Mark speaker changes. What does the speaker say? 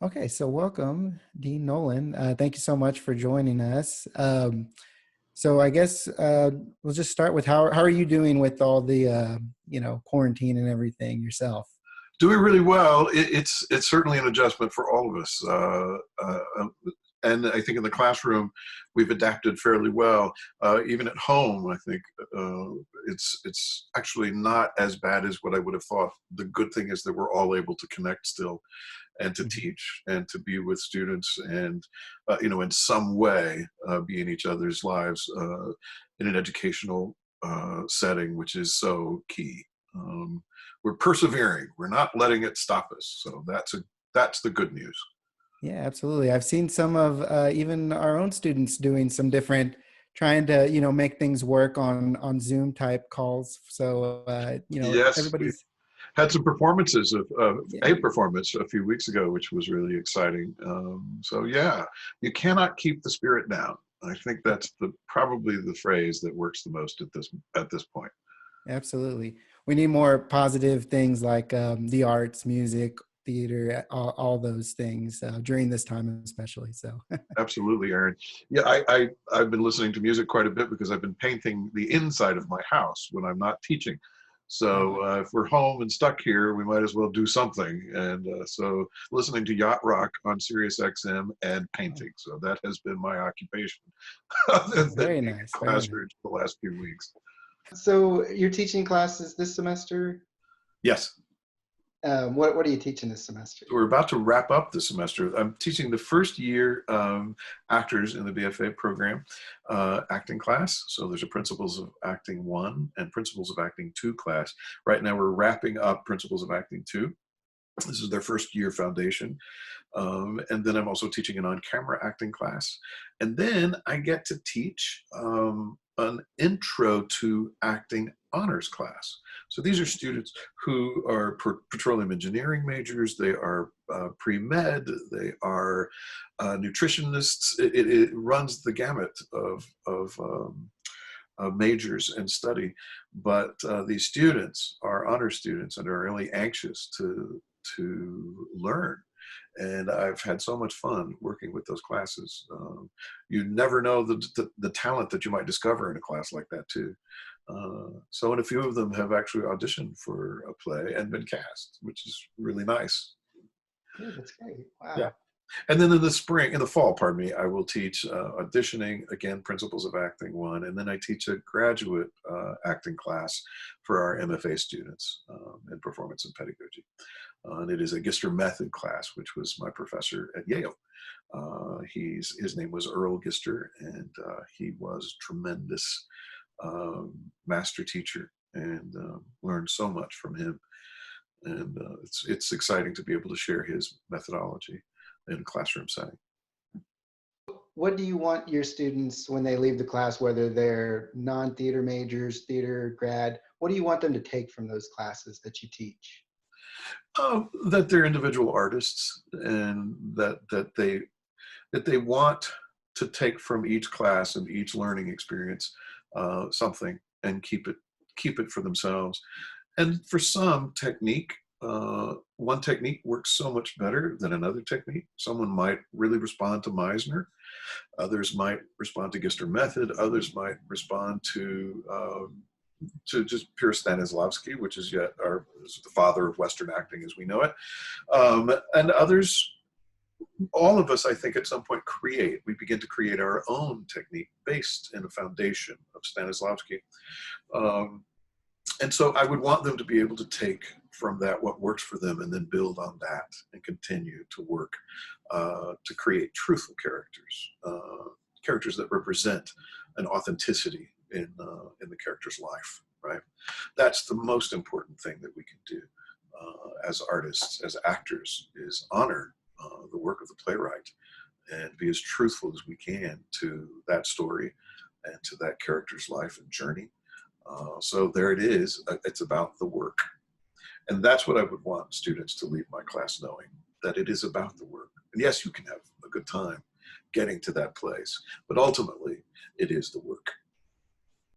Speaker 1: Okay, so welcome, Dean Nolen. Thank you so much for joining us. So I guess we'll just start with how are you doing with all the quarantine and everything yourself?
Speaker 2: Doing really well. It's certainly an adjustment for all of us, and I think in the classroom we've adapted fairly well. Even at home, I think it's actually not as bad as what I would have thought. The good thing is that we're all able to connect still, and to
Speaker 1: Mhm.
Speaker 2: teach and to be with students, and in some way be in each other's lives in an educational setting, which is so key. We're persevering. We're not letting it stop us. So that's the good news.
Speaker 1: Yeah, absolutely. I've seen some of even our own students doing some different, trying to make things work on Zoom type calls. So
Speaker 2: Yes, we
Speaker 1: everybody's
Speaker 2: had some performances of
Speaker 1: yeah.
Speaker 2: a performance a few weeks ago, which was really exciting. So yeah, you cannot keep the spirit down. I think that's probably the phrase that works the most at this point.
Speaker 1: Absolutely. We need more positive things like the arts, music, theater, all those things during this time, especially. So,
Speaker 2: Absolutely, Aaron. Yeah, I've been listening to music quite a bit because I've been painting the inside of my house when I'm not teaching. So if we're home and stuck here, we might as well do something. And so listening to yacht rock on Sirius XM and painting. So that has been my occupation other than
Speaker 1: very
Speaker 2: being
Speaker 1: nice.
Speaker 2: in
Speaker 1: Very nice.
Speaker 2: classrooms the last few weeks.
Speaker 3: So you're teaching classes this semester?
Speaker 2: Yes.
Speaker 3: What are you teaching this semester?
Speaker 2: We're about to wrap up the semester. I'm teaching the first year actors in the BFA program acting class. So there's a Principles of Acting 1 and Principles of Acting 2 class. Right now we're wrapping up Principles of Acting 2. This is their first year foundation. And then I'm also teaching an on-camera acting class. And then I get to teach an intro to acting honors class. So these are students who are petroleum engineering majors. They are pre-med. They are nutritionists. It runs the gamut of majors and study. But these students are honor students and are really anxious to learn. And I've had so much fun working with those classes. You never know the talent that you might discover in a class like that too. And a few of them have actually auditioned for a play and been cast, which is really nice.
Speaker 3: Good, that's great.
Speaker 2: Yeah.
Speaker 3: Wow.
Speaker 2: And then in the fall, pardon me, I will teach auditioning, again, Principles of Acting 1, and then I teach a graduate acting class for our MFA students in performance and pedagogy. And it is a Gister method class, which was my professor at Yale. His name was Earl Gister, and he was a tremendous master teacher, and learned so much from him. And it's exciting to be able to share his methodology in a classroom setting.
Speaker 3: What do you want your students when they leave the class, whether they're non-theater majors, theater grad, what do you want them to take from those classes that you teach?
Speaker 2: That they're individual artists, and that they want to take from each class and each learning experience something and keep it for themselves. And for some technique, one technique works so much better than another technique. Someone might really respond to Meisner. Others might respond to Gister method. Others might respond to just pure Stanislavski, which is is the father of Western acting as we know it. And others, all of us, I think, at some point we begin to create our own technique based in a foundation of Stanislavski. Um, and so I would want them to be able to take from that what works for them and then build on that and continue to work to create truthful characters, characters that represent an authenticity in the character's life, right? That's the most important thing that we can do as artists, as actors, is honor the work of the playwright and be as truthful as we can to that story and to that character's life and journey. So there it is. It's about the work. And that's what I would want students to leave my class knowing, that it is about the work. And yes, you can have a good time getting to that place, but ultimately it is the work.